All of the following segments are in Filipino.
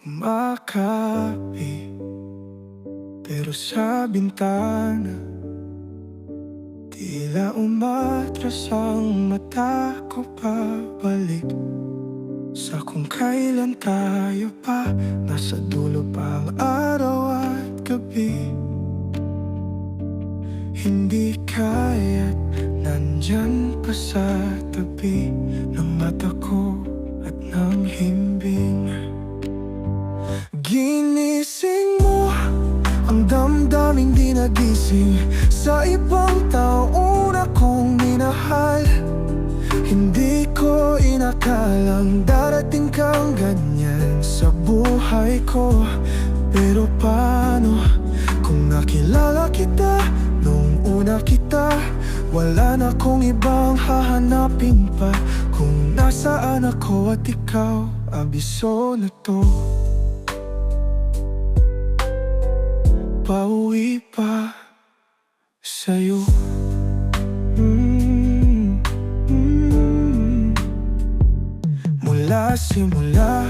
Kumakapi, pero sa bintana tila umatras ang mata ko pabalik sa kung kailan tayo pa. Nasa dulo pa ang araw at gabi. Hindi kaya't nandyan pa sa tabi ng mata ko at ng himbing. Ginising mo ang damdaming di nagising sa ibang taong akong minahal. Hindi ko inakalang darating kang ganyan sa buhay ko. Pero paano kung nakilala kita nung una kita? Wala na akong ibang hahanapin pa. Kung nasaan ako at ikaw, abiso na to. Pauwi pa sa'yo. Mula simula,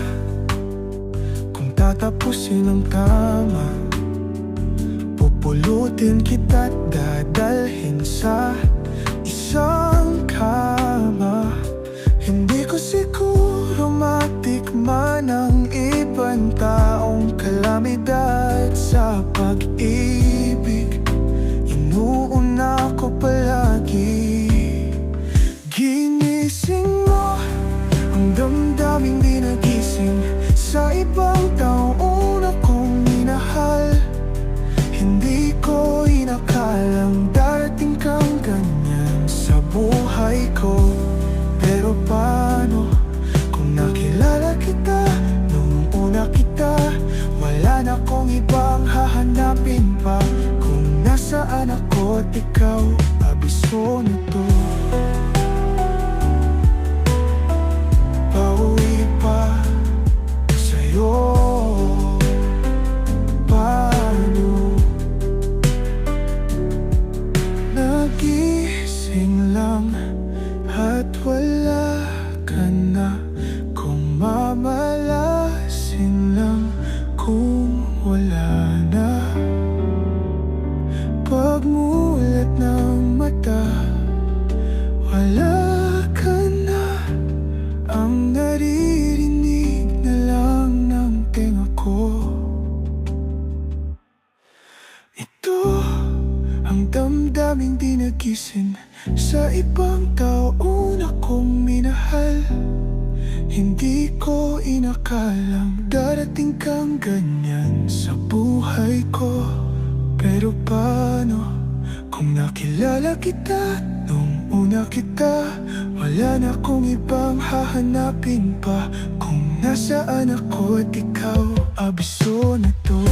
kung tatapusin ang tama, pupulutin kita't dadalhin sa isang kama. Hindi ko siguro matikman ang ibang taong kalamidad sa pag-ibig. Inuuna ko palagi. Ginising mo ang damdaming di nagising sa ibang taong akong minahal. Hindi ko inakalang darating kang ganyan sa buhay ko. Pero paano kung nakilala kita nung una kita? Wala na akong ibang hahanapin pa. Kung nasaan ako at ikaw, abiso na to. Pauwi pa sa'yo. Paano? Nagising lang at wala ka na. Kung mamalasin lang kung wala na. Pagmulat ng mata, wala ka na. Ang naririnig na lang ng tenga ko. Ito ang damdaming di nagising sa ibang taong akong minahal. Hindi ko inakalang darating kang ganyan sa buhay ko. Pero paano kung nakilala kita nung una kita? Wala na akong ibang hahanapin pa. Kung nasaan ako at ikaw, abiso na to.